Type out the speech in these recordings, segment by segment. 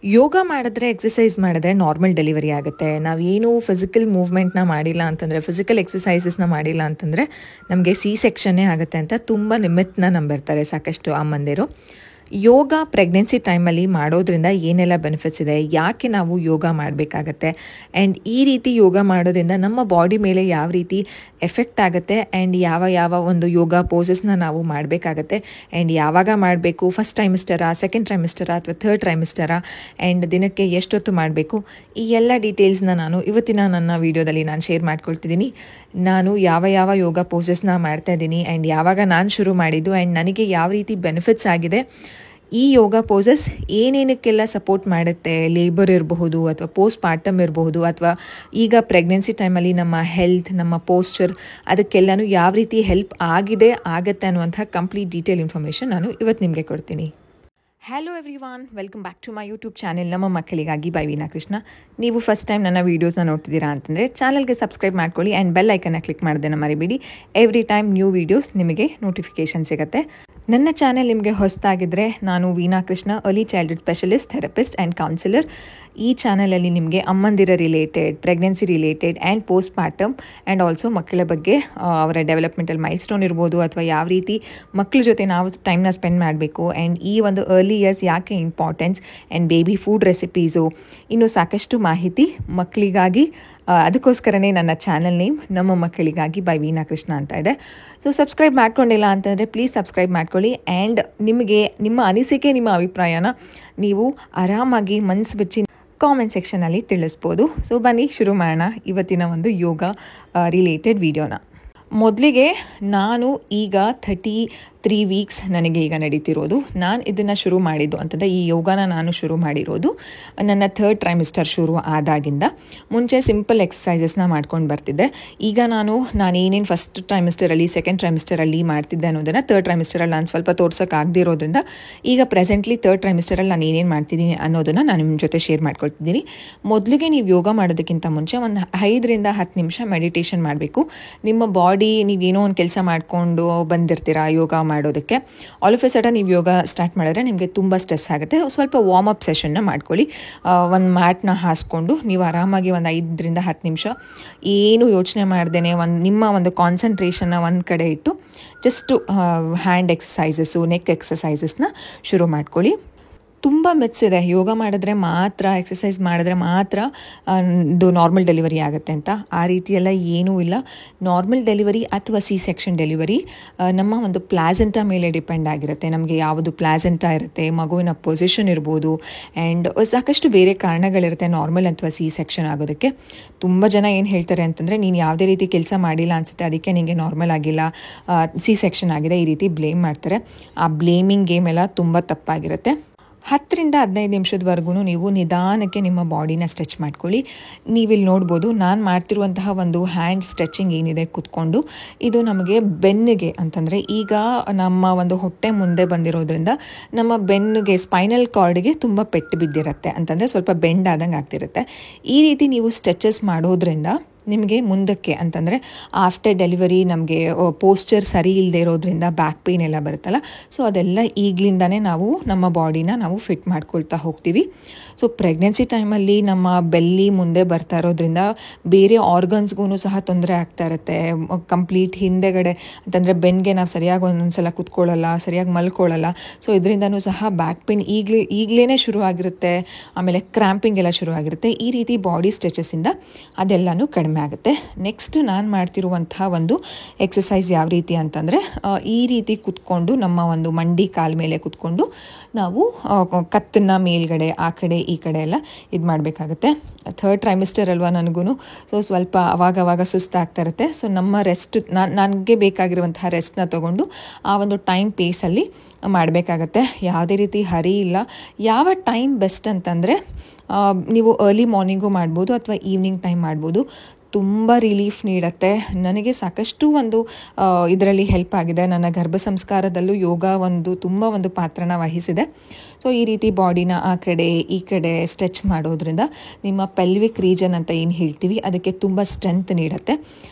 ಯೋಗ ಮಾಡಿದ್ರೆ ಎಕ್ಸಸೈಸ್ ಮಾಡಿದ್ರೆ normal delivery ಆಗುತ್ತೆ. ನಾವೇನು ಫಿಸಿಕಲ್ ಮೂವ್ಮೆಂಟ್ನ ಮಾಡಿಲ್ಲ ಅಂತಂದರೆ, ಫಿಸಿಕಲ್ ಎಕ್ಸಸೈಸಸ್ನ ಮಾಡಿಲ್ಲ ಅಂತಂದರೆ ನಮಗೆ ಸಿ ಸೆಕ್ಷನ್ನೇ ಆಗುತ್ತೆ ಅಂತ ತುಂಬ ಮಿತ್ನ ನಂಬಿರ್ತಾರೆ ಸಾಕಷ್ಟು ಅಮ್ಮಂದಿರು. ಯೋಗ ಪ್ರೆಗ್ನೆನ್ಸಿ ಟೈಮಲ್ಲಿ ಮಾಡೋದ್ರಿಂದ ಏನೆಲ್ಲ ಬೆನಿಫಿಟ್ಸ್ ಇದೆ, ಯಾಕೆ ನಾವು ಯೋಗ ಮಾಡಬೇಕಾಗತ್ತೆ, ಆ್ಯಂಡ್ ಈ ರೀತಿ ಯೋಗ ಮಾಡೋದ್ರಿಂದ ನಮ್ಮ ಬಾಡಿ ಮೇಲೆ ಯಾವ ರೀತಿ ಎಫೆಕ್ಟ್ ಆಗುತ್ತೆ, ಆ್ಯಂಡ್ ಯಾವ ಒಂದು ಯೋಗ ಪೋಸಸ್ನ ನಾವು ಮಾಡಬೇಕಾಗತ್ತೆ, ಆ್ಯಂಡ್ ಯಾವಾಗ ಮಾಡಬೇಕು, ಫಸ್ಟ್ ಟ್ರೈಮಿಸ್ಟರಾ, ಸೆಕೆಂಡ್ ಟ್ರೈಮಿಸ್ಟರಾ ಅಥವಾ ಥರ್ಡ್ ಟ್ರೈಮಿಸ್ಟರಾ, ಆ್ಯಂಡ್ ದಿನಕ್ಕೆ ಎಷ್ಟೊತ್ತು ಮಾಡಬೇಕು, ಈ ಎಲ್ಲ ಡೀಟೇಲ್ಸ್ನ ನಾನು ಇವತ್ತಿನ ನನ್ನ ವೀಡಿಯೋದಲ್ಲಿ ನಾನು ಶೇರ್ ಮಾಡ್ಕೊಳ್ತಿದ್ದೀನಿ. ನಾನು ಯಾವ ಯೋಗ ಪೋಸಸ್ನ ಮಾಡ್ತಾ ಇದ್ದೀನಿ, ಆ್ಯಂಡ್ ಯಾವಾಗ ನಾನು ಶುರು ಮಾಡಿದ್ದು, ಆ್ಯಂಡ್ ನನಗೆ ಯಾವ ರೀತಿ ಬೆನಿಫಿಟ್ಸ್ ಆಗಿದೆ, ಈ ಯೋಗ ಪೋಸಸ್ ಏನೇನಕ್ಕೆಲ್ಲ ಸಪೋರ್ಟ್ ಮಾಡುತ್ತೆ, ಲೇಬರ್ ಇರಬಹುದು ಅಥವಾ ಪೋಸ್ಟ್ ಪಾರ್ಟಮ್ ಇರಬಹುದು, ಅಥವಾ ಈಗ ಪ್ರೆಗ್ನೆನ್ಸಿ ಟೈಮಲ್ಲಿ ನಮ್ಮ ಹೆಲ್ತ್, ನಮ್ಮ ಪೋಸ್ಚರ್, ಅದಕ್ಕೆಲ್ಲನೂ ಯಾವ ರೀತಿ ಹೆಲ್ಪ್ ಆಗತ್ತೆ ಅನ್ನುವಂಥ ಕಂಪ್ಲೀಟ್ ಡೀಟೇಲ್ ಇನ್ಫಾರ್ಮೇಷನ್ ನಾನು ಇವತ್ತು ನಿಮಗೆ ಕೊಡ್ತೀನಿ. Hello everyone, welcome back to my YouTube channel ನಮ್ಮ ಮಕ್ಕಳಿಗಾಗಿ ಬೈ ವೀನಾ ಕೃಷ್ಣ. ನೀವು ಫಸ್ಟ್ ಟೈಮ್ ನನ್ನ ವೀಡಿಯೋಸ್ನ ನೋಡ್ತಿದ್ದೀರಾ ಅಂತಂದರೆ ಚಾನಲ್ಗೆ ಸಬ್ಸ್ಕ್ರೈಬ್ ಮಾಡ್ಕೊಳ್ಳಿ ಆ್ಯಂಡ್ ಬೆಲ್ ಐಕನ್ನ ಕ್ಲಿಕ್ ಮಾಡೋದನ್ನು ಮರಿಬೇಡಿ. ಎವ್ರಿ ಟೈಮ್ ನ್ಯೂ ವೀಡಿಯೋಸ್ ನಿಮಗೆ ನೋಟಿಫಿಕೇಷನ್ ಸಿಗುತ್ತೆ. ನನ್ನ ಚಾನೆಲ್ ನಿಮಗೆ ಹೊಸದಾಗಿದ್ದರೆ, ನಾನು Veena Krishna, early childhood specialist, therapist and counsellor. ಈ ಚಾನಲಲ್ಲಿ ನಿಮಗೆ ಅಮ್ಮಂದಿರ related, pregnancy related and postpartum and also ಮಕ್ಕಳ ಬಗ್ಗೆ, ಅವರ ಡೆವಲಪ್ಮೆಂಟಲ್ ಮೈಲ್ಸ್ಟೋನ್ ಇರ್ಬೋದು, ಅಥವಾ ಯಾವ ರೀತಿ ಮಕ್ಕಳ ಜೊತೆ ನಾವು ಟೈಮ್ನ ಸ್ಪೆಂಡ್ ಮಾಡಬೇಕು, ಆ್ಯಂಡ್ ಈ ಒಂದು ಅರ್ಲಿ ಇಯರ್ಸ್ ಯಾಕೆ importance, and baby food recipes, ಇನ್ನೂ ಸಾಕಷ್ಟು ಮಾಹಿತಿ ಮಕ್ಕಳಿಗಾಗಿ. ಅದಕ್ಕೋಸ್ಕರನೇ ನನ್ನ ಚಾನಲ್ ನೇಮ್ ನಮ್ಮ ಮಕ್ಕಳಿಗಾಗಿ ಬೈ ವೀನಾ ಕೃಷ್ಣ ಅಂತ ಇದೆ. ಸೊ ಸಬ್ಸ್ಕ್ರೈಬ್ ಮಾಡ್ಕೊಂಡಿಲ್ಲ ಅಂತಂದರೆ ಪ್ಲೀಸ್ ಸಬ್ಸ್ಕ್ರೈಬ್ ಮಾಡ್ಕೊಳ್ಳಿ. ಆ್ಯಂಡ್ ನಿಮಗೆ ನಿಮ್ಮ ಅನಿಸಿಕೆ, ನಿಮ್ಮ ಅಭಿಪ್ರಾಯನ ನೀವು ಆರಾಮಾಗಿ ಮನಸ್ಸು ಬಿಚ್ಚಿ ಕಾಮೆಂಟ್ ಸೆಕ್ಷನಲ್ಲಿ ತಿಳಿಸ್ಬೋದು. ಸೊ ಬನ್ನಿ ಶುರು ಮಾಡೋಣ ಇವತ್ತಿನ ಒಂದು ಯೋಗ ರಿಲೇಟೆಡ್ ವಿಡಿಯೋನ. ಮೊದಲಿಗೆ ನಾನು ಈಗ 33 ವೀಕ್ಸ್ ನನಗೆ ಈಗ ನಡೀತಿರೋದು. ನಾನು ಇದನ್ನು ಶುರು ಮಾಡಿದ್ದು ಅಂತಂದರೆ, ಈ ಯೋಗನ ನಾನು ಶುರು ಮಾಡಿರೋದು ನನ್ನ ಥರ್ಡ್ ಟ್ರೈಮಿಸ್ಟರ್ ಶುರು ಆದಾಗಿಂದ. ಮುಂಚೆ ಸಿಂಪಲ್ ಎಕ್ಸಸೈಸಸ್ನ ಮಾಡ್ಕೊಂಡು ಬರ್ತಿದ್ದೆ. ಈಗ ನಾನೇನೇನು ಫಸ್ಟ್ ಟ್ರೈಮಿಸ್ಟರಲ್ಲಿ, ಸೆಕೆಂಡ್ ಟ್ರೈಮಿಸ್ಟರಲ್ಲಿ ಮಾಡ್ತಿದ್ದೆ ಅನ್ನೋದನ್ನು ಥರ್ಡ್ ಟ್ರೈಮಿಸ್ಟರಲ್ಲಿ ನಾನು ಸ್ವಲ್ಪ ತೋರ್ಸೋಕ್ಕಾಗದಿರೋದ್ರಿಂದ, ಈಗ ಪ್ರೆಸೆಂಟ್ಲಿ ಥರ್ಡ್ ಟ್ರೈಮಿಸ್ಟರಲ್ಲಿ ನಾನು ಏನೇನು ಮಾಡ್ತಿದ್ದೀನಿ ಅನ್ನೋದನ್ನು ನಾನು ನಿಮ್ಮ ಜೊತೆ ಶೇರ್ ಮಾಡ್ಕೊಳ್ತಿದ್ದೀನಿ. ಮೊದಲಿಗೆ ನೀವು ಯೋಗ ಮಾಡೋದಕ್ಕಿಂತ ಮುಂಚೆ ಒಂದು 5 ರಿಂದ 10 ನಿಮಿಷ ಮೆಡಿಟೇಷನ್ ಮಾಡಬೇಕು. ನಿಮ್ಮ ಬಾಡಿ, ನೀವೇನೋ ಒಂದು ಕೆಲಸ ಮಾಡಿಕೊಂಡು ಬಂದಿರ್ತೀರಾ ಯೋಗ ಮಾಡೋದಕ್ಕೆ, ಆಲ್ ಆಫ್ ಎ ಸಡನ್ ನೀವು ಯೋಗ ಸ್ಟಾರ್ಟ್ ಮಾಡಿದ್ರೆ ನಿಮಗೆ ತುಂಬ ಸ್ಟ್ರೆಸ್ ಆಗುತ್ತೆ. ಸ್ವಲ್ಪ ವಾರ್ಮ್ ಅಪ್ ಸೆಷನ್ನ ಮಾಡ್ಕೊಳ್ಳಿ. ಒಂದು ಮ್ಯಾಟ್ನ ಹಾಸ್ಕೊಂಡು ನೀವು ಆರಾಮಾಗಿ ಒಂದು 5 ರಿಂದ 10 ನಿಮಿಷ ಏನು ಯೋಚನೆ ಮಾಡ್ದೇನೆ ನಿಮ್ಮ ಒಂದು ಕಾನ್ಸಂಟ್ರೇಷನ್ನ ಒಂದು ಕಡೆ ಇಟ್ಟು ಜಸ್ಟು ಹ್ಯಾಂಡ್ ಎಕ್ಸಸೈಸಸ್ಸು, ನೆಕ್ ಎಕ್ಸಸೈಸಸ್ನ ಶುರು ಮಾಡ್ಕೊಳ್ಳಿ. ತುಂಬ ಮಿತ್ಸ್ ಇದೆ, ಯೋಗ ಮಾಡಿದ್ರೆ ಮಾತ್ರ, ಎಕ್ಸಸೈಸ್ ಮಾಡಿದ್ರೆ ಮಾತ್ರ ಇದು ನಾರ್ಮಲ್ ಡೆಲಿವರಿ ಆಗುತ್ತೆ ಅಂತ. ಆ ರೀತಿಯೆಲ್ಲ ಏನೂ ಇಲ್ಲ. ನಾರ್ಮಲ್ ಡೆಲಿವರಿ ಅಥವಾ ಸಿ ಸೆಕ್ಷನ್ ಡೆಲಿವರಿ ನಮ್ಮ ಒಂದು ಪ್ಲಾಸೆಂಟಾ ಮೇಲೆ ಡಿಪೆಂಡ್ ಆಗಿರುತ್ತೆ. ನಮಗೆ ಯಾವುದು ಪ್ಲಾಸೆಂಟಾ ಇರುತ್ತೆ, ಮಗುವಿನ ಪೊಸಿಷನ್ ಇರ್ಬೋದು, ಆ್ಯಂಡ್ ಸಾಕಷ್ಟು ಬೇರೆ ಕಾರಣಗಳಿರುತ್ತೆ ನಾರ್ಮಲ್ ಅಥವಾ ಸಿ ಸೆಕ್ಷನ್ ಆಗೋದಕ್ಕೆ. ತುಂಬ ಜನ ಏನು ಹೇಳ್ತಾರೆ ಅಂತಂದರೆ, ನೀನು ಯಾವುದೇ ರೀತಿ ಕೆಲಸ ಮಾಡಿಲ್ಲ ಅನಿಸುತ್ತೆ, ಅದಕ್ಕೆ ನಿಮಗೆ ನಾರ್ಮಲ್ ಆಗಿಲ್ಲ, ಸಿ ಸೆಕ್ಷನ್ ಆಗಿದೆ, ಈ ರೀತಿ ಬ್ಲೇಮ್ ಮಾಡ್ತಾರೆ. ಆ ಬ್ಲೇಮಿಂಗ್ ಗೇಮ್ ಎಲ್ಲ ತುಂಬ ತಪ್ಪಾಗಿರುತ್ತೆ. 10 ರಿಂದ 15 ನಿಮಿಷದವರೆಗೂ ನೀವು ನಿಧಾನಕ್ಕೆ ನಿಮ್ಮ ಬಾಡಿನ ಸ್ಟ್ರೆಚ್ ಮಾಡ್ಕೊಳ್ಳಿ. ನೀವಿಲ್ಲಿ ನೋಡ್ಬೋದು, ನಾನು ಮಾಡ್ತಿರುವಂತಹ ಒಂದು ಹ್ಯಾಂಡ್ ಸ್ಟ್ರೆಚಿಂಗ್ ಏನಿದೆ ಕೂತ್ಕೊಂಡು, ಇದು ನಮಗೆ ಬೆನ್ನಿಗೆ ಅಂತಂದರೆ, ಈಗ ನಮ್ಮ ಒಂದು ಹೊಟ್ಟೆ ಮುಂದೆ ಬಂದಿರೋದ್ರಿಂದ ನಮ್ಮ ಬೆನ್ನಿಗೆ, ಸ್ಪೈನಲ್ ಕಾರ್ಡ್ಗೆ ತುಂಬ ಪೆಟ್ಟು ಬಿದ್ದಿರುತ್ತೆ, ಅಂತಂದರೆ ಸ್ವಲ್ಪ ಬೆಂಡ್ ಆದಂಗೆ ಆಗ್ತಿರುತ್ತೆ. ಈ ರೀತಿ ನೀವು ಸ್ಟ್ರೆಚಸ್ ಮಾಡೋದ್ರಿಂದ ನಿಮಗೆ ಮುಂದಕ್ಕೆ ಅಂತಂದರೆ ಆಫ್ಟರ್ ಡೆಲಿವರಿ ನಮಗೆ ಪೋಸ್ಚರ್ ಸರಿ ಇಲ್ಲದೆ ಇರೋದ್ರಿಂದ ಬ್ಯಾಕ್ ಪೇಯ್ನ್ ಎಲ್ಲ ಬರುತ್ತಲ್ಲ, ಸೊ ಅದೆಲ್ಲ ಈಗಲಿಂದನೇ ನಾವು ನಮ್ಮ ಬಾಡಿನ ನಾವು ಫಿಟ್ ಮಾಡ್ಕೊಳ್ತಾ ಹೋಗ್ತೀವಿ. ಸೊ ಪ್ರೆಗ್ನೆನ್ಸಿ ಟೈಮಲ್ಲಿ ನಮ್ಮ ಬೆಲ್ಲಿ ಮುಂದೆ ಬರ್ತಾ ಇರೋದ್ರಿಂದ ಬೇರೆ ಆರ್ಗನ್ಸ್ಗೂ ಸಹ ತೊಂದರೆ ಆಗ್ತಾ ಇರುತ್ತೆ. ಕಂಪ್ಲೀಟ್ ಹಿಂದೆಗಡೆ ಅಂತಂದರೆ ಬೆನ್ನಿಗೆ ನಾವು ಸರಿಯಾಗಿ ಒಂದೊಂದ್ಸಲ ಕೂತ್ಕೊಳ್ಳಲ್ಲ, ಸರಿಯಾಗಿ ಮಲ್ಕೊಳ್ಳಲ್ಲ. ಸೊ ಇದರಿಂದನೂ ಸಹ ಬ್ಯಾಕ್ ಪೇಯ್ನ್ ಈಗಲೇ ಶುರು ಆಗಿರುತ್ತೆ. ಆಮೇಲೆ ಕ್ರ್ಯಾಂಪಿಂಗ್ ಎಲ್ಲ ಶುರು ಆಗಿರುತ್ತೆ. ಈ ರೀತಿ ಬಾಡಿ ಸ್ಟ್ರೆಚಸ್ಸಿಂದ ಅದೆಲ್ಲನೂ ಕಡಿಮೆ ಆಗುತ್ತೆ. ನೆಕ್ಸ್ಟ್ ನಾನು ಮಾಡ್ತಿರುವಂತಹ ಒಂದು ಎಕ್ಸಸೈಸ್ ಯಾವ ರೀತಿ ಅಂತಂದರೆ, ಈ ರೀತಿ ಕುತ್ಕೊಂಡು ನಮ್ಮ ಒಂದು ಮಂಡಿ ಕಾಲ ಮೇಲೆ ಕುತ್ಕೊಂಡು ನಾವು ಕತ್ತನ್ನ ಮೇಲ್ಗಡೆ ಆ ಕಡೆ ಈ ಕಡೆ ಎಲ್ಲ ಇದು ಮಾಡಬೇಕಾಗುತ್ತೆ. ಥರ್ಡ್ ಟ್ರೈಮಿಸ್ಟರ್ ಅಲ್ವಾ ನನಗೂ, ಸೊ ಸ್ವಲ್ಪ ಅವಾಗವಾಗ ಸುಸ್ತಾಗ್ತಾ ಇರುತ್ತೆ. ಸೊ ನಮ್ಮ ರೆಸ್ಟ್, ನನಗೆ ಬೇಕಾಗಿರುವಂತಹ ರೆಸ್ಟ್ನ ತೊಗೊಂಡು ಆ ಒಂದು ಟೈಮ್ ಪೇಸಲ್ಲಿ ಮಾಡಬೇಕಾಗತ್ತೆ. ಯಾವುದೇ ರೀತಿ ಹರಿ ಇಲ್ಲ. ಯಾವ ಟೈಮ್ ಬೆಸ್ಟ್ ಅಂತಂದರೆ, ನೀವು ಅರ್ಲಿ ಮಾರ್ನಿಂಗು ಮಾಡ್ಬೋದು ಅಥವಾ ಈವ್ನಿಂಗ್ ಟೈಮ್ ಮಾಡ್ಬೋದು. ತುಂಬ ರಿಲೀಫ್ ನೀಡುತ್ತೆ. ನನಗೆ ಸಾಕಷ್ಟು ಒಂದು ಇದರಲ್ಲಿ ಹೆಲ್ಪ್ ಆಗಿದೆ. ನನ್ನ ಗರ್ಭ ಸಂಸ್ಕಾರದಲ್ಲೂ ಯೋಗ ತುಂಬ ಒಂದು ಪಾತ್ರನ ವಹಿಸಿದೆ. ಸೊ ಈ ರೀತಿ ಬಾಡಿನ ಆ ಕಡೆ ಈ ಕಡೆ ಸ್ಟ್ರೆಚ್ ಮಾಡೋದ್ರಿಂದ ನಿಮ್ಮ ಪೆಲ್ವಿಕ್ ರೀಜನ್ ಅಂತ ಏನು ಹೇಳ್ತೀವಿ ಅದಕ್ಕೆ ತುಂಬ ಸ್ಟ್ರೆಂತ್ ನೀಡುತ್ತೆ.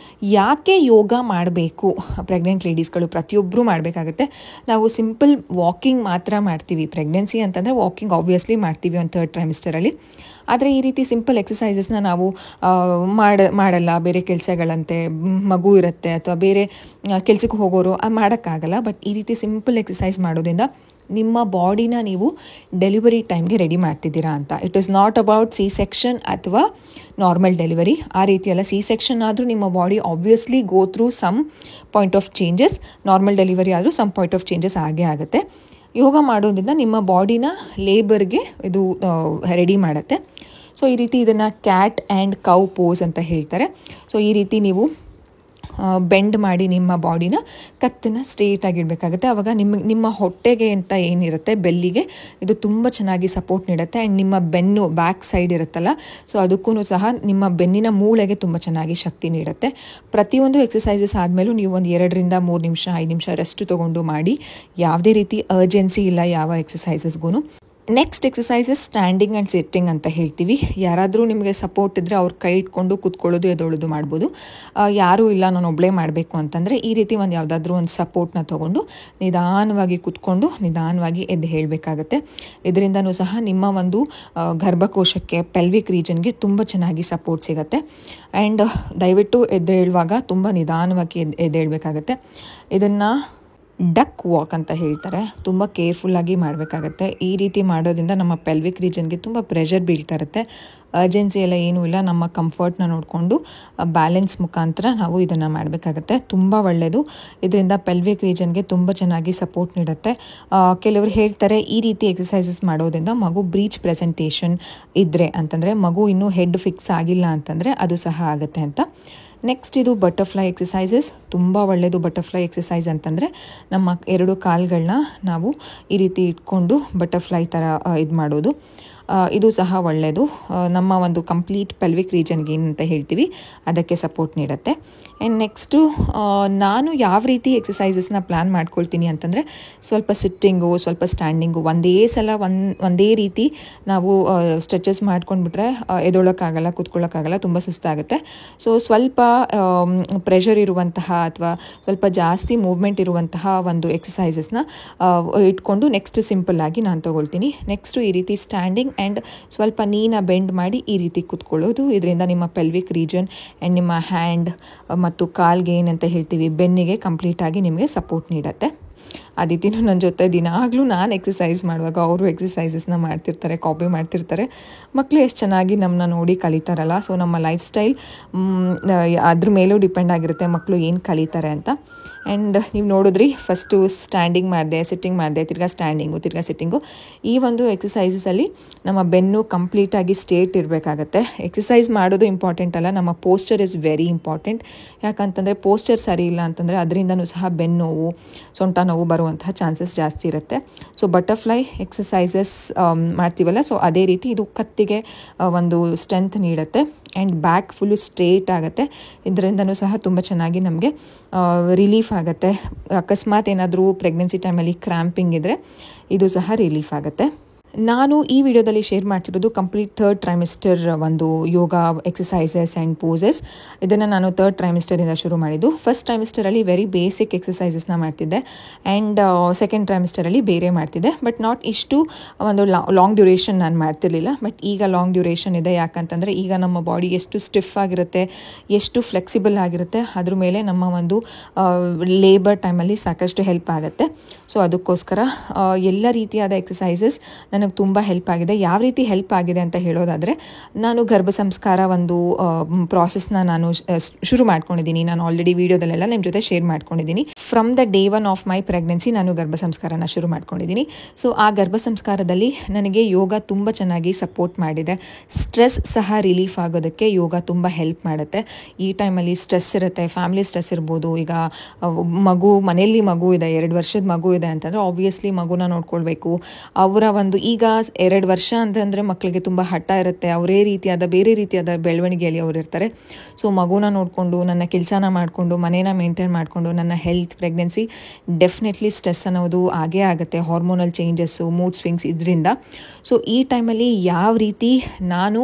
ಯಾಕೆ ಯೋಗ ಮಾಡಬೇಕು ಪ್ರೆಗ್ನೆಂಟ್ ಲೇಡೀಸ್ಗಳು? ಪ್ರತಿಯೊಬ್ಬರೂ ಮಾಡಬೇಕಾಗುತ್ತೆ. ನಾವು ಸಿಂಪಲ್ ವಾಕಿಂಗ್ ಮಾತ್ರ ಮಾಡ್ತೀವಿ. ಪ್ರೆಗ್ನೆನ್ಸಿ ಅಂತಂದರೆ ವಾಕಿಂಗ್ ಆಬ್ವಿಯಸ್ಲಿ ಮಾಡ್ತೀವಿ ಒಂದು 3rd ಟ್ರೈಮಿಸ್ಟರಲ್ಲಿ. ಆದರೆ ಈ ರೀತಿ ಸಿಂಪಲ್ ಎಕ್ಸಸೈಸಸ್ನ ನಾವು ಮಾಡಲ್ಲ. ಬೇರೆ ಕೆಲಸಗಳಂತೆ ಮಗು ಇರುತ್ತೆ ಅಥವಾ ಬೇರೆ ಕೆಲಸಕ್ಕೆ ಹೋಗೋರು ಮಾಡೋಕ್ಕಾಗಲ್ಲ. ಬಟ್ ಈ ರೀತಿ ಸಿಂಪಲ್ ಎಕ್ಸಸೈಸ್ ಮಾಡೋದ್ರಿಂದ ನಿಮ್ಮ ಬಾಡಿನ ನೀವು ಡೆಲಿವರಿ ಟೈಮ್ಗೆ ರೆಡಿ ಮಾಡ್ತಿದ್ದೀರಾ ಅಂತ. It is not about C section ಅಥವಾ ನಾರ್ಮಲ್ ಡೆಲಿವರಿ. ಆ ರೀತಿಯಲ್ಲ. ಸಿ ಸೆಕ್ಷನ್ ಆದರೂ ನಿಮ್ಮ body obviously go through some point of changes. Normal delivery ಆದರೂ ಸಮ್ ಪಾಯಿಂಟ್ ಆಫ್ ಚೇಂಜಸ್ ಆಗೇ ಆಗುತ್ತೆ. ಯೋಗ ಮಾಡೋದ್ರಿಂದ ನಿಮ್ಮ ಬಾಡಿನ ಲೇಬರ್ಗೆ ಇದು ರೆಡಿ ಮಾಡುತ್ತೆ. ಸೊ ಈ ರೀತಿ ಇದನ್ನು ಕ್ಯಾಟ್ ಆ್ಯಂಡ್ ಕೌ ಪೋಸ್ ಅಂತ ಹೇಳ್ತಾರೆ. ಸೊ ಈ ರೀತಿ ನೀವು ಬೆಂಡ್ ಮಾಡಿ ನಿಮ್ಮ ಬಾಡಿನ ಕತ್ತನ್ನು ಸ್ಟ್ರೇಟಾಗಿಡಬೇಕಾಗುತ್ತೆ. ಆವಾಗ ನಿಮ್ಮ ಹೊಟ್ಟೆಗೆ ಅಂತ ಏನಿರುತ್ತೆ ಬೆಲ್ಲಿಗೆ ಇದು ತುಂಬ ಚೆನ್ನಾಗಿ ಸಪೋರ್ಟ್ ನೀಡುತ್ತೆ. ಆ್ಯಂಡ್ ನಿಮ್ಮ ಬೆನ್ನು ಬ್ಯಾಕ್ ಸೈಡ್ ಇರುತ್ತಲ್ಲ, ಸೊ ಅದಕ್ಕೂ ಸಹ ನಿಮ್ಮ ಬೆನ್ನಿನ ಮೂಳೆಗೆ ತುಂಬ ಚೆನ್ನಾಗಿ ಶಕ್ತಿ ನೀಡುತ್ತೆ. ಪ್ರತಿಯೊಂದು ಎಕ್ಸಸೈಸಸ್ ಆದಮೇಲೂ ನೀವು ಒಂದು 2 ರಿಂದ 3 ನಿಮಿಷ 5 ನಿಮಿಷ ರೆಸ್ಟ್ ತೊಗೊಂಡು ಮಾಡಿ. ಯಾವುದೇ ರೀತಿ ಅರ್ಜೆನ್ಸಿ ಇಲ್ಲ ಯಾವ ಎಕ್ಸಸೈಸಸ್ಗೂ. Next exercises standing and sitting ಅಂತ ಹೇಳ್ತೀವಿ. ಯಾರಾದರೂ ನಿಮಗೆ ಸಪೋರ್ಟ್ ಇದ್ದರೆ ಅವ್ರ ಕೈ ಇಟ್ಕೊಂಡು ಕೂತ್ಕೊಳ್ಳೋದು ಎದೊಳೋದು ಮಾಡ್ಬೋದು. ಯಾರೂ ಇಲ್ಲ ನಾನು ಒಬ್ಬಳೇ ಮಾಡಬೇಕು ಅಂತಂದರೆ ಈ ರೀತಿ ಒಂದು ಯಾವುದಾದ್ರೂ ಒಂದು ಸಪೋರ್ಟ್ನ ತೊಗೊಂಡು ನಿಧಾನವಾಗಿ ಕೂತ್ಕೊಂಡು ನಿಧಾನವಾಗಿ ಎದ್ದು ಹೇಳಬೇಕಾಗತ್ತೆ. ಇದರಿಂದನೂ ಸಹ ನಿಮ್ಮ ಒಂದು ಗರ್ಭಕೋಶಕ್ಕೆ ಪೆಲ್ವಿಕ್ ರೀಜನ್ಗೆ ತುಂಬ ಚೆನ್ನಾಗಿ ಸಪೋರ್ಟ್ ಸಿಗುತ್ತೆ. ಆ್ಯಂಡ್ ದಯವಿಟ್ಟು ಎದ್ದು ಹೇಳುವಾಗ ತುಂಬ ನಿಧಾನವಾಗಿ ಎದ್ದು ಹೇಳಬೇಕಾಗತ್ತೆ. ಇದನ್ನು ಡಕ್ ವಾಕ್ ಅಂತ ಹೇಳ್ತಾರೆ. ತುಂಬ ಕೇರ್ಫುಲ್ಲಾಗಿ ಮಾಡಬೇಕಾಗತ್ತೆ. ಈ ರೀತಿ ಮಾಡೋದ್ರಿಂದ ನಮ್ಮ ಪೆಲ್ವಿಕ್ ರೀಜನ್ಗೆ ತುಂಬ ಪ್ರೆಷರ್ ಬೀಳ್ತಾ ಇರುತ್ತೆ. ಅರ್ಜೆನ್ಸಿ ಎಲ್ಲ ಏನೂ ಇಲ್ಲ. ನಮ್ಮ ಕಂಫರ್ಟ್ನ ನೋಡಿಕೊಂಡು ಬ್ಯಾಲೆನ್ಸ್ ಮುಖಾಂತರ ನಾವು ಇದನ್ನು ಮಾಡಬೇಕಾಗತ್ತೆ. ತುಂಬ ಒಳ್ಳೆಯದು. ಇದರಿಂದ ಪೆಲ್ವಿಕ್ ರೀಜನ್ಗೆ ತುಂಬ ಚೆನ್ನಾಗಿ ಸಪೋರ್ಟ್ ನೀಡುತ್ತೆ. ಕೆಲವರು ಹೇಳ್ತಾರೆ ಈ ರೀತಿ ಎಕ್ಸಸೈಸಸ್ ಮಾಡೋದ್ರಿಂದ ಮಗು ಬ್ರೀಚ್ ಪ್ರೆಸೆಂಟೇಷನ್ ಇದ್ದರೆ ಅಂತಂದರೆ ಮಗು ಇನ್ನೂ ಹೆಡ್ ಫಿಕ್ಸ್ ಆಗಿಲ್ಲ ಅಂತಂದರೆ ಅದು ಸಹ ಆಗುತ್ತೆ ಅಂತ. ನೆಕ್ಸ್ಟ್ ಇದು ಬಟರ್ಫ್ಲೈ ಎಕ್ಸಸೈಸಸ್. ತುಂಬ ಒಳ್ಳೆಯದು. ಬಟರ್ಫ್ಲೈ ಎಕ್ಸಸೈಸ್ ಅಂತಂದರೆ ನಮ್ಮ 2 ಕಾಲುಗಳನ್ನ ನಾವು ಈ ರೀತಿ ಇಟ್ಕೊಂಡು ಬಟರ್ಫ್ಲೈ ಥರ ಇದು ಮಾಡೋದು. ಇದು ಸಹ ಒಳ್ಳೆಯದು. ನಮ್ಮ ಒಂದು ಕಂಪ್ಲೀಟ್ ಪೆಲ್ವಿಕ್ ರೀಜನ್ಗೆ ಏನಂತ ಹೇಳ್ತೀವಿ ಅದಕ್ಕೆ ಸಪೋರ್ಟ್ ನೀಡುತ್ತೆ. ಆ್ಯಂಡ್ ನೆಕ್ಸ್ಟು ನಾನು ಯಾವ ರೀತಿ ಎಕ್ಸಸೈಸಸ್ನ ಪ್ಲ್ಯಾನ್ ಮಾಡ್ಕೊಳ್ತೀನಿ ಅಂತಂದರೆ ಸ್ವಲ್ಪ ಸಿಟ್ಟಿಂಗು ಸ್ವಲ್ಪ ಸ್ಟ್ಯಾಂಡಿಂಗು ಒಂದೇ ಸಲ ಒಂದೇ ರೀತಿ ನಾವು ಸ್ಟ್ರೆಚಸ್ ಮಾಡ್ಕೊಂಡ್ಬಿಟ್ರೆ ಎದೊಳಕ್ಕಾಗಲ್ಲ, ಕೂತ್ಕೊಳ್ಳೋಕ್ಕಾಗಲ್ಲ, ತುಂಬ ಸುಸ್ತಾಗುತ್ತೆ. ಸೊ ಸ್ವಲ್ಪ ಪ್ರೆಷರ್ ಇರುವಂತಹ ಅಥವಾ ಸ್ವಲ್ಪ ಜಾಸ್ತಿ ಮೂವ್ಮೆಂಟ್ ಇರುವಂತಹ ಒಂದು ಎಕ್ಸಸೈಸಸ್ನ ಇಟ್ಕೊಂಡು ನೆಕ್ಸ್ಟ್ ಸಿಂಪಲ್ಲಾಗಿ ನಾನು ತೊಗೊಳ್ತೀನಿ. ನೆಕ್ಸ್ಟು ಈ ರೀತಿ ಸ್ಟ್ಯಾಂಡಿಂಗ್ ಆ್ಯಂಡ್ ಸ್ವಲ್ಪ ನೀನ ಬೆಂಡ್ ಮಾಡಿ ಈ ರೀತಿ ಕೂತ್ಕೊಳ್ಳೋದು. ಇದರಿಂದ ನಿಮ್ಮ ಪೆಲ್ವಿಕ್ ರೀಜನ್ ಆ್ಯಂಡ್ ನಿಮ್ಮ ಹ್ಯಾಂಡ್ ಮತ್ತು ಕಾಲ್ಗೆ ಏನಂತ ಹೇಳ್ತೀವಿ ಬೆನ್ನಿಗೆ ಕಂಪ್ಲೀಟಾಗಿ ನಿಮಗೆ ಸಪೋರ್ಟ್ ನೀಡುತ್ತೆ. ಅದಿತಿನೂ ನನ್ನ ಜೊತೆ ದಿನಾಗಲೂ ನಾನು ಎಕ್ಸಸೈಸ್ ಮಾಡುವಾಗ ಅವರು ಎಕ್ಸಸೈಸಸ್ನ ಮಾಡ್ತಿರ್ತಾರೆ, ಕಾಪಿ ಮಾಡ್ತಿರ್ತಾರೆ. ಮಕ್ಕಳು ಎಷ್ಟು ಚೆನ್ನಾಗಿ ನಮ್ಮನ್ನ ನೋಡಿ ಕಲಿತಾರಲ್ಲ. ಸೊ ನಮ್ಮ ಲೈಫ್ ಸ್ಟೈಲ್ ಅದ್ರ ಮೇಲೂ ಡಿಪೆಂಡ್ ಆಗಿರುತ್ತೆ ಮಕ್ಕಳು ಏನು ಕಲಿತಾರೆ ಅಂತ. ಆ್ಯಂಡ್ ನೀವು ನೋಡಿದ್ರಿ ಫಸ್ಟು ಸ್ಟ್ಯಾಂಡಿಂಗ್ ಮಾಡಿದೆ, ಸಿಟ್ಟಿಂಗ್ ಮಾಡಿದೆ, ತಿರ್ಗಾ ಸ್ಟ್ಯಾಂಡಿಂಗು, ತಿರ್ಗಾ ಸಿಟ್ಟಿಂಗು. ಈ ಒಂದು ಎಕ್ಸಸೈಸಸಲ್ಲಿ ನಮ್ಮ ಬೆನ್ನು ಕಂಪ್ಲೀಟಾಗಿ ಸ್ಟ್ರೇಟ್ ಇರಬೇಕಾಗತ್ತೆ. ಎಕ್ಸಸೈಸ್ ಮಾಡೋದು ಇಂಪಾರ್ಟೆಂಟ್ ಅಲ್ಲ, ನಮ್ಮ ಪೋಸ್ಚರ್ ಇಸ್ ವೆರಿ ಇಂಪಾರ್ಟೆಂಟ್. ಯಾಕಂತಂದರೆ ಪೋಸ್ಚರ್ ಸರಿ ಇಲ್ಲ ಅಂತಂದರೆ ಅದರಿಂದನೂ ಸಹ ಬೆನ್ನು ನೋವು, ಸೊಂಟ ನೋವು ಬರುವಂತಹ ಚಾನ್ಸಸ್ ಜಾಸ್ತಿ ಇರುತ್ತೆ. ಸೊ ಬಟರ್ಫ್ಲೈ ಎಕ್ಸಸೈಸಸ್ ಮಾಡ್ತೀವಲ್ಲ, ಸೊ ಅದೇ ರೀತಿ ಇದು ಕತ್ತಿಗೆ ಒಂದು ಸ್ಟ್ರೆಂತ್ ನೀಡುತ್ತೆ. ಆ್ಯಂಡ್ ಬ್ಯಾಕ್ ಫುಲ್ಲು ಸ್ಟ್ರೇಟ್ ಆಗುತ್ತೆ. ಇದರಿಂದನೂ ಸಹ ತುಂಬ ಚೆನ್ನಾಗಿ ನಮಗೆ ರಿಲೀಫ್ ಆಗುತ್ತೆ. ಅಕಸ್ಮಾತ್ ಏನಾದರೂ ಪ್ರೆಗ್ನೆನ್ಸಿ ಟೈಮಲ್ಲಿ ಕ್ರ್ಯಾಂಪಿಂಗ್ ಇದ್ದರೆ ಇದು ಸಹ ರಿಲೀಫ್ ಆಗುತ್ತೆ. ನಾನು ಈ ವಿಡಿಯೋದಲ್ಲಿ ಶೇರ್ ಮಾಡ್ತಿರೋದು ಕಂಪ್ಲೀಟ್ 3rd ಟ್ರೈಮಿಸ್ಟರ್ ಒಂದು ಯೋಗ ಎಕ್ಸಸೈಸಸ್ ಆ್ಯಂಡ್ ಪೋಸಸ್. ಇದನ್ನು ನಾನು 3rd ಟ್ರೈಮಿಸ್ಟರಿಂದ ಶುರು ಮಾಡಿದ್ದು. ಫಸ್ಟ್ ಟ್ರೈಮಿಸ್ಟರಲ್ಲಿ ವೆರಿ ಬೇಸಿಕ್ ಎಕ್ಸಸೈಸಸ್ನ ಮಾಡ್ತಿದ್ದೆ ಆ್ಯಂಡ್ ಸೆಕೆಂಡ್ ಟ್ರೈಮಿಸ್ಟರಲ್ಲಿ ಬೇರೆ ಮಾಡ್ತಿದ್ದೆ. ಬಟ್ ನಾಟ್ ಇಷ್ಟು ಒಂದು ಲಾಂಗ್ ಡ್ಯೂರೇಷನ್ ನಾನು ಮಾಡ್ತಿರ್ಲಿಲ್ಲ. ಬಟ್ ಈಗ ಲಾಂಗ್ ಡ್ಯೂರೇಷನ್ ಇದೆ. ಯಾಕಂತಂದರೆ ಈಗ ನಮ್ಮ ಬಾಡಿ ಎಷ್ಟು ಸ್ಟಿಫ್ ಆಗಿರುತ್ತೆ, ಎಷ್ಟು ಫ್ಲೆಕ್ಸಿಬಲ್ ಆಗಿರುತ್ತೆ, ಅದ್ರ ಮೇಲೆ ನಮ್ಮ ಒಂದು ಲೇಬರ್ ಟೈಮಲ್ಲಿ ಸಾಕಷ್ಟು ಹೆಲ್ಪ್ ಆಗುತ್ತೆ. ಸೊ ಅದಕ್ಕೋಸ್ಕರ ಎಲ್ಲ ರೀತಿಯಾದ ಎಕ್ಸಸೈಸಸ್ ನನಗೆ ತುಂಬ ಹೆಲ್ಪ್ ಆಗಿದೆ. ಯಾವ ರೀತಿ ಹೆಲ್ಪ್ ಆಗಿದೆ ಅಂತ ಹೇಳೋದಾದರೆ, ನಾನು ಗರ್ಭ ಸಂಸ್ಕಾರ ಒಂದು ಪ್ರಾಸೆಸ್ನ ನಾನು ಶುರು ಮಾಡ್ಕೊಂಡಿದ್ದೀನಿ. ನಾನು ಆಲ್ರೆಡಿ ವಿಡಿಯೋದಲ್ಲೆಲ್ಲ ನಿಮ್ಮ ಜೊತೆ ಶೇರ್ ಮಾಡ್ಕೊಂಡಿದ್ದೀನಿ. From the day 1 of my pregnancy ನಾನು ಗರ್ಭ ಸಂಸ್ಕಾರನ ಶುರು ಮಾಡ್ಕೊಂಡಿದ್ದೀನಿ. ಸೊ ಆ ಗರ್ಭ ಸಂಸ್ಕಾರದಲ್ಲಿ ನನಗೆ ಯೋಗ ತುಂಬ ಚೆನ್ನಾಗಿ ಸಪೋರ್ಟ್ ಮಾಡಿದೆ. ಸ್ಟ್ರೆಸ್ ಸಹ ರಿಲೀಫ್ ಆಗೋದಕ್ಕೆ ಯೋಗ ತುಂಬ ಹೆಲ್ಪ್ ಮಾಡುತ್ತೆ. ಈ ಟೈಮಲ್ಲಿ ಸ್ಟ್ರೆಸ್ ಇರುತ್ತೆ, ಫ್ಯಾಮಿಲಿ ಸ್ಟ್ರೆಸ್ ಇರ್ಬೋದು. ಈಗ ಮನೆಯಲ್ಲಿ ಮಗು ಇದೆ, 2 ವರ್ಷದ ಮಗು ಇದೆ ಅಂತಂದರೆ ಆಬ್ವಿಯಸ್ಲಿ ಮಗುನ ನೋಡ್ಕೊಳ್ಬೇಕು. ಅವರ ಒಂದು ಈಗ 2 ವರ್ಷ ಅಂತಂದರೆ ಮಕ್ಕಳಿಗೆ ತುಂಬ ಹಠ ಇರುತ್ತೆ, ಬೇರೆ ರೀತಿಯಾದ ಬೆಳವಣಿಗೆಯಲ್ಲಿ ಅವರು ಇರ್ತಾರೆ. ಸೊ ಮಗುನ ನೋಡಿಕೊಂಡು, ನನ್ನ ಕೆಲಸನ ಮಾಡಿಕೊಂಡು, ಮನೇನ ಮೇಂಟೈನ್ ಮಾಡಿಕೊಂಡು, ನನ್ನ ಹೆಲ್ತ್, ಪ್ರೆಗ್ನೆನ್ಸಿ ಡೆಫಿನೆಟ್ಲಿ ಸ್ಟ್ರೆಸ್ ಅನ್ನೋದು ಆಗೇ ಆಗುತ್ತೆ. ಹಾರ್ಮೋನಲ್ ಚೇಂಜಸ್ಸು, ಮೂಡ್ ಸ್ವಿಂಗ್ಸ್ ಇದರಿಂದ. ಸೊ ಈ ಟೈಮಲ್ಲಿ ಯಾವ ರೀತಿ ನಾನು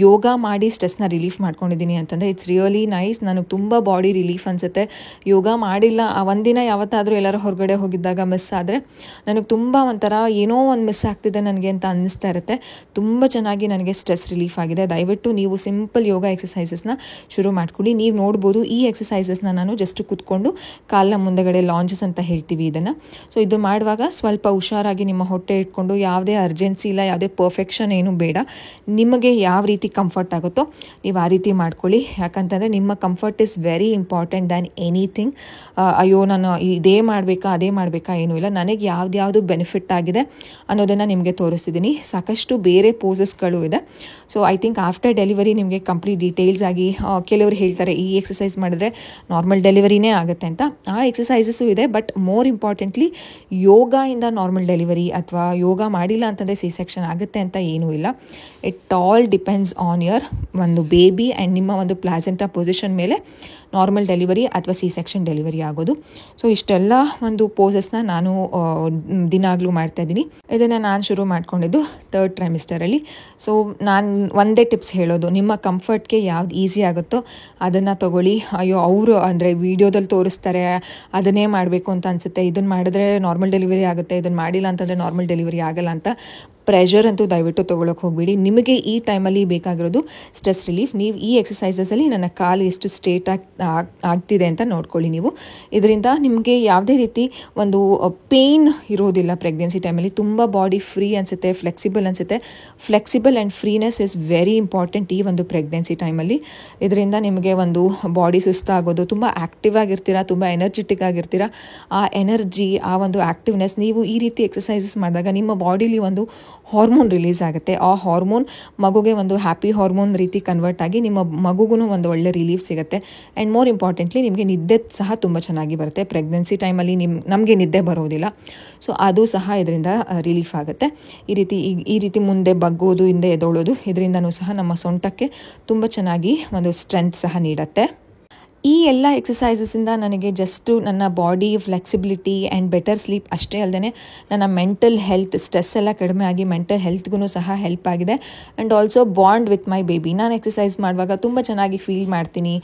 ಯೋಗ ಮಾಡಿ ಸ್ಟ್ರೆಸ್ನ ರಿಲೀಫ್ ಮಾಡ್ಕೊಂಡಿದ್ದೀನಿ ಅಂತಂದರೆ ಇಟ್ಸ್ ರಿಯಲಿ ನೈಸ್. ನನಗೆ ತುಂಬ ಬಾಡಿ ರಿಲೀಫ್ ಅನಿಸುತ್ತೆ. ಯೋಗ ಮಾಡಿಲ್ಲ ಒಂದಿನ ಯಾವತ್ತಾದರೂ ಎಲ್ಲರೂ ಹೊರಗಡೆ ಹೋಗಿದ್ದಾಗ ಮಿಸ್ ಆದರೆ ನನಗೆ ತುಂಬ ಒಂಥರ ಏನೋ ಒಂದು ಮಿಸ್ ಆಗ್ತಿದೆ ನನಗೆ ಅಂತ ಅನ್ನಿಸ್ತಾ ಇರುತ್ತೆ. ತುಂಬ ಚೆನ್ನಾಗಿ ನನಗೆ ಸ್ಟ್ರೆಸ್ ರಿಲೀಫ್ ಆಗಿದೆ. ದಯವಿಟ್ಟು ನೀವು ಸಿಂಪಲ್ ಯೋಗ ಎಕ್ಸಸೈಸಸ್ನ ಶುರು ಮಾಡ್ಕೊಳ್ಳಿ. ನೀವು ನೋಡ್ಬೋದು ಈ ಎಕ್ಸಸೈಸಸ್ನ ನಾನು ಜಸ್ಟ್ ಕೂತ್ಕೊಂಡು ಕಾಲನ್ನ ಮುಂದೆಗಡೆ ಲಾಂಜಸ್ ಅಂತ ಹೇಳ್ತೀವಿ ಇದನ್ನು. ಸೊ ಇದು ಮಾಡುವಾಗ ಸ್ವಲ್ಪ ಹುಷಾರಾಗಿ ನಿಮ್ಮ ಹೊಟ್ಟೆ ಇಟ್ಕೊಂಡು, ಯಾವುದೇ ಅರ್ಜೆನ್ಸಿ ಇಲ್ಲ, ಯಾವುದೇ ಪರ್ಫೆಕ್ಷನ್ ಏನು ಬೇಡ, ನಿಮಗೆ ಯಾವ ರೀತಿ ಕಂಫರ್ಟ್ ಆಗುತ್ತೋ ನೀವು ಆ ರೀತಿ ಮಾಡ್ಕೊಳ್ಳಿ. ಯಾಕಂತಂದರೆ ನಿಮ್ಮ comfort is very important than anything. ಅಯ್ಯೋ ನಾನು ಇದೇ ಮಾಡಬೇಕಾ ಅದೇ ಮಾಡಬೇಕಾ ಏನೂ ಇಲ್ಲ, ನನಗೆ ಯಾವ್ದು ಬೆನಿಫಿಟ್ ಆಗಿದೆ ಅನ್ನೋದನ್ನು ನಿಮಗೆ ತೋರಿಸ್ತಿದ್ದೀನಿ. ಸಾಕಷ್ಟು ಬೇರೆ ಪೋಸಸ್ಗಳು ಇದೆ. So I think after delivery ನಿಮಗೆ ಕಂಪ್ಲೀಟ್ ಡೀಟೇಲ್ಸ್ ಆಗಿ ಕೆಲವರು ಹೇಳ್ತಾರೆ ಈ ಎಕ್ಸಸೈಸ್ ಮಾಡಿದ್ರೆ ನಾರ್ಮಲ್ ಡೆಲಿವರಿನೇ ಆಗುತ್ತೆ ಅಂತ. ಆ ಎಕ್ಸಸೈಸಸ್ಸು ಇದೆ, ಬಟ್ ಮೋರ್ ಇಂಪಾರ್ಟೆಂಟ್ಲಿ ಯೋಗದಿಂದ ನಾರ್ಮಲ್ ಡೆಲಿವರಿ ಅಥವಾ ಯೋಗ ಮಾಡಿಲ್ಲ ಅಂತಂದರೆ ಸಿ ಸೆಕ್ಷನ್ ಆಗುತ್ತೆ ಅಂತ ಏನೂ ಇಲ್ಲ. It all depends on your ಒಂದು ಬೇಬಿ ಆ್ಯಂಡ್ ನಿಮ್ಮ ಒಂದು ಪ್ಲಾಸೆಂಟಾ ಪೊಸಿಷನ್ ಮೇಲೆ ನಾರ್ಮಲ್ ಡೆಲಿವರಿ ಅಥವಾ ಸಿ ಸೆಕ್ಷನ್ ಡೆಲಿವರಿ ಆಗೋದು. ಸೊ ಇಷ್ಟೆಲ್ಲ ಒಂದು ಪೋಸಸ್ನ ನಾನು ದಿನಾಗಲೂ ಮಾಡ್ತಾಯಿದ್ದೀನಿ. ಇದನ್ನು ನಾನು ಶುರು ಮಾಡ್ಕೊಂಡಿದ್ದು 3rd ಟ್ರೈಮಿಸ್ಟರಲ್ಲಿ. ಸೊ ನಾನು ಒಂದೇ ಟಿಪ್ಸ್ ಹೇಳೋದು, ನಿಮ್ಮ ಕಂಫರ್ಟ್ಗೆ ಯಾವ್ದು ಈಸಿ ಆಗುತ್ತೋ ಅದನ್ನು ತೊಗೊಳ್ಳಿ. ಅಯ್ಯೋ ಅವರು ಅಂದರೆ ವೀಡಿಯೋದಲ್ಲಿ ತೋರಿಸ್ತಾರೆ ಅದನ್ನೇ ಮಾಡಬೇಕು ಅಂತ ಅನಿಸುತ್ತೆ, ಇದನ್ನು ಮಾಡಿದ್ರೆ ನಾರ್ಮಲ್ ಡೆಲಿವರಿ ಆಗುತ್ತೆ, ಇದನ್ನು ಮಾಡಿಲ್ಲ ಅಂತಂದರೆ ನಾರ್ಮಲ್ ಡೆಲಿವರಿ ಆಗಲ್ಲ ಅಂತ ಪ್ರೆಷರ್ ಅಂತೂ ದಯವಿಟ್ಟು ತೊಗೊಳಕ್ಕೆ ಹೋಗಬೇಡಿ. ನಿಮಗೆ ಈ ಟೈಮಲ್ಲಿ ಬೇಕಾಗಿರೋದು ಸ್ಟ್ರೆಸ್ ರಿಲೀಫ್. ನೀವು ಈ ಎಕ್ಸಸೈಸಸಲ್ಲಿ ನನ್ನ ಕಾಲು ಎಷ್ಟು ಸ್ಟ್ರೇಟ್ ಆಗ್ತಿದೆ ಅಂತ ನೋಡ್ಕೊಳ್ಳಿ. ನೀವು ಇದರಿಂದ ನಿಮಗೆ ಯಾವುದೇ ರೀತಿ ಒಂದು ಪೇಯ್ನ್ ಇರೋದಿಲ್ಲ. ಪ್ರೆಗ್ನೆನ್ಸಿ ಟೈಮಲ್ಲಿ ತುಂಬ ಬಾಡಿ ಫ್ರೀ ಅನಿಸುತ್ತೆ, ಫ್ಲೆಕ್ಸಿಬಲ್ ಅನಿಸುತ್ತೆ. Flexible and freeness is very important ಈ ಒಂದು ಪ್ರೆಗ್ನೆನ್ಸಿ ಟೈಮಲ್ಲಿ. ಇದರಿಂದ ನಿಮಗೆ ಒಂದು ಬಾಡಿ ಸುಸ್ತಾಗೋದು, ತುಂಬ ಆ್ಯಕ್ಟಿವ್ ಆಗಿರ್ತೀರ, ತುಂಬ ಎನರ್ಜೆಟಿಕ್ ಆಗಿರ್ತೀರ. ಆ ಎನರ್ಜಿ, ಆ ಒಂದು ಆ್ಯಕ್ಟಿವ್ನೆಸ್, ನೀವು ಈ ರೀತಿ ಎಕ್ಸಸೈಸಸ್ ಮಾಡಿದಾಗ ನಿಮ್ಮ ಬಾಡಿಲಿ ಒಂದು ಹಾರ್ಮೋನ್ ರಿಲೀಸ್ ಆಗುತ್ತೆ. ಆ ಹಾರ್ಮೋನ್ ಮಗುಗೆ ಒಂದು ಹ್ಯಾಪಿ ಹಾರ್ಮೋನ್ ರೀತಿ ಕನ್ವರ್ಟ್ ಆಗಿ ನಿಮ್ಮ ಮಗುಗೂ ಒಂದು ಒಳ್ಳೆ ರಿಲೀಫ್ ಸಿಗುತ್ತೆ. ಆ್ಯಂಡ್ ಮೋರ್ ಇಂಪಾರ್ಟೆಂಟ್ಲಿ ನಿಮಗೆ ನಿದ್ದೆ ಸಹ ತುಂಬ ಚೆನ್ನಾಗಿ ಬರುತ್ತೆ. ಪ್ರೆಗ್ನೆನ್ಸಿ ಟೈಮಲ್ಲಿ ನಮಗೆ ನಿದ್ದೆ ಬರೋದಿಲ್ಲ. ಸೊ ಅದು ಸಹ ಇದರಿಂದ ರಿಲೀಫ್ ಆಗುತ್ತೆ. ಈ ರೀತಿ ಮುಂದೆ ಬಗ್ಗೋದು, ಹಿಂದೆ ಎದೊಳೋದು, ಇದರಿಂದನೂ ಸಹ ನಮ್ಮ ಸೊಂಟಕ್ಕೆ ತುಂಬ ಚೆನ್ನಾಗಿ ಒಂದು ಸ್ಟ್ರೆಂತ್ ಸಹ ನೀಡುತ್ತೆ. ಈ ಎಲ್ಲ ಎಕ್ಸಸೈಸಸ್ಸಿಂದ ನನಗೆ ಜಸ್ಟು ನನ್ನ body flexibility and better sleep ಅಷ್ಟೇ ಅಲ್ಲದೆ ನನ್ನ ಮೆಂಟಲ್ ಹೆಲ್ತ್, ಸ್ಟ್ರೆಸ್ ಎಲ್ಲ ಕಡಿಮೆ ಆಗಿ ಮೆಂಟಲ್ ಹೆಲ್ತ್ಗೂ ಸಹ ಹೆಲ್ಪ್ ಆಗಿದೆ. And also bond with my baby. ನಾನು ಎಕ್ಸಸೈಸ್ ಮಾಡುವಾಗ ತುಂಬ ಚೆನ್ನಾಗಿ ಫೀಲ್ ಮಾಡ್ತೀನಿ.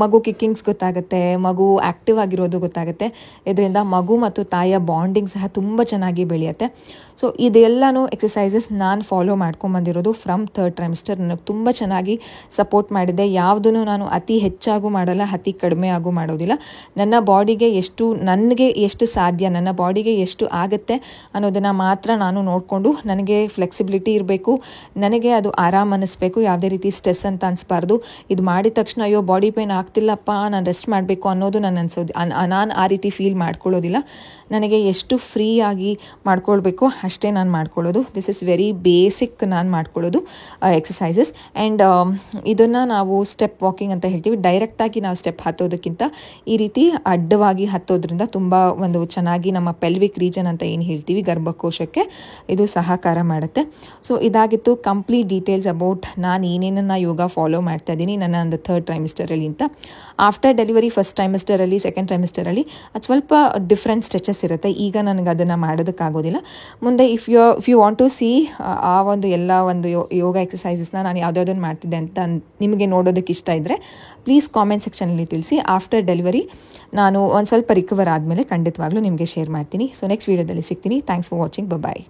ಮಗು ಕಿಕ್ಕಿಂಗ್ಸ್ ಗೊತ್ತಾಗುತ್ತೆ, ಮಗು ಆ್ಯಕ್ಟಿವ್ ಆಗಿರೋದು ಗೊತ್ತಾಗುತ್ತೆ. ಇದರಿಂದ ಮಗು ಮತ್ತು ತಾಯಿಯ ಬಾಂಡಿಂಗ್ ಸಹ ತುಂಬ ಚೆನ್ನಾಗಿ ಬೆಳೆಯುತ್ತೆ. ಸೊ ಇದೆಲ್ಲನೂ ಎಕ್ಸಸೈಸಸ್ ನಾನು ಫಾಲೋ ಮಾಡ್ಕೊಂಬಂದಿರೋದು ಫ್ರಮ್ 3rd ಟ್ರೈಮಿಸ್ಟರ್. ನನಗೆ ತುಂಬ ಚೆನ್ನಾಗಿ ಸಪೋರ್ಟ್ ಮಾಡಿದೆ. ಯಾವುದನ್ನು ನಾನು ಅತಿ ಹೆಚ್ಚಾಗೂ ಮಾಡಲ್ಲ, ಅತಿ ಕಡಿಮೆ ಆಗು ಮಾಡೋದಿಲ್ಲ. ನನ್ನ ಬಾಡಿಗೆ ನನಗೆ ಎಷ್ಟು ಸಾಧ್ಯ, ನನ್ನ ಬಾಡಿಗೆ ಎಷ್ಟು ಆಗುತ್ತೆ ಅನ್ನೋದನ್ನು ಮಾತ್ರ ನಾನು ನೋಡಿಕೊಂಡು, ನನಗೆ ಫ್ಲೆಕ್ಸಿಬಿಲಿಟಿ ಇರಬೇಕು, ನನಗೆ ಅದು ಆರಾಮ್ ಅನ್ನಿಸ್ಬೇಕು, ಯಾವುದೇ ರೀತಿ ಸ್ಟ್ರೆಸ್ ಅಂತ ಅನಿಸ್ಬಾರ್ದು. ಇದು ಮಾಡಿದ ತಕ್ಷಣ ಅಯ್ಯೋ ಬಾಡಿ ಪೇನ್ ಆಗ್ತಿಲ್ಲಪ್ಪ, ನಾನು ರೆಸ್ಟ್ ಮಾಡಬೇಕು ಅನ್ನೋದು ನಾನು ಆ ರೀತಿ ಫೀಲ್ ಮಾಡ್ಕೊಳ್ಳೋದಿಲ್ಲ. ನನಗೆ ಎಷ್ಟು ಫ್ರೀಯಾಗಿ ಮಾಡ್ಕೊಳ್ಬೇಕು ಅಷ್ಟೇ ನಾನು ಮಾಡ್ಕೊಳ್ಳೋದು. ದಿಸ್ ಇಸ್ ವೆರಿ ಬೇಸಿಕ್ ನಾನು ಮಾಡ್ಕೊಳ್ಳೋದು ಎಕ್ಸಸೈಸಸ್. ಆ್ಯಂಡ್ ಇದನ್ನು ನಾವು ಸ್ಟೆಪ್ ವಾಕಿಂಗ್ ಅಂತ ಹೇಳ್ತೀವಿ. ಡೈರೆಕ್ಟಾಗಿ ನಾವು ಸ್ಟೆಪ್ ಹತ್ತೋದಕ್ಕಿಂತ ಈ ರೀತಿ ಅಡ್ಡವಾಗಿ ಹತ್ತೋದ್ರಿಂದ ತುಂಬ ಒಂದು ಚೆನ್ನಾಗಿ ನಮ್ಮ ಪೆಲ್ವಿಕ್ ರೀಜನ್ ಅಂತ ಏನು ಹೇಳ್ತೀವಿ, ಗರ್ಭಕೋಶಕ್ಕೆ ಇದು ಸಹಕಾರ ಮಾಡುತ್ತೆ. ಸೊ ಇದಾಗಿತ್ತು ಕಂಪ್ಲೀಟ್ ಡೀಟೇಲ್ಸ್ ಅಬೌಟ್ ನಾನು ಏನೇನನ್ನು ಯೋಗ ಫಾಲೋ ಮಾಡ್ತಾ ಇದ್ದೀನಿ ನನ್ನ ಒಂದು 3rd ಟ್ರೈಮಿಸ್ಟರಲ್ಲಿ ಅಂತ. ಆಫ್ಟರ್ ಡೆಲಿವರಿ 1st ಟ್ರೈಮಿಸ್ಟರಲ್ಲಿ, 2nd ಟ್ರೈಮಿಸ್ಟರಲ್ಲಿ ಅದು ಸ್ವಲ್ಪ ಡಿಫ್ರೆಂಟ್ ಸ್ಟ್ರೆಚಸ್ ಇರುತ್ತೆ. ಈಗ ನನಗೆ ಅದನ್ನು ಮಾಡೋದಕ್ಕಾಗೋದಿಲ್ಲ. ಮುಂದೆ if you want to see ಆ ಒಂದು ಎಲ್ಲ ಒಂದು ಯೋಗ ಎಕ್ಸಸೈಸಸ್ನ ನಾನು ಯಾವುದ್ಯಾವುದನ್ನು ಮಾಡ್ತಿದ್ದೆ ಅಂತ ನಿಮಗೆ ನೋಡೋದಕ್ಕೆ ಇಷ್ಟ ಇದ್ದರೆ ಪ್ಲೀಸ್ ಕಾಮೆಂಟ್ ಸೆಕ್ಷನಲ್ಲಿ ತಿಳಿಸಿ. ಆಫ್ಟರ್ ಡೆಲಿವರಿ ನಾನು ಒಂದು ಸ್ವಲ್ಪ ರಿಕವರ್ ಆದಮೇಲೆ ಖಂಡಿತವಾಗ್ಲೂ ನಿಮಗೆ ಶೇರ್ ಮಾಡ್ತೀನಿ. ಸೊ ನೆಕ್ಸ್ಟ್ ವೀಡಿಯೋದಲ್ಲಿ ಸಿಗ್ತೀನಿ. Thanks for watching. ಬಾಯ್.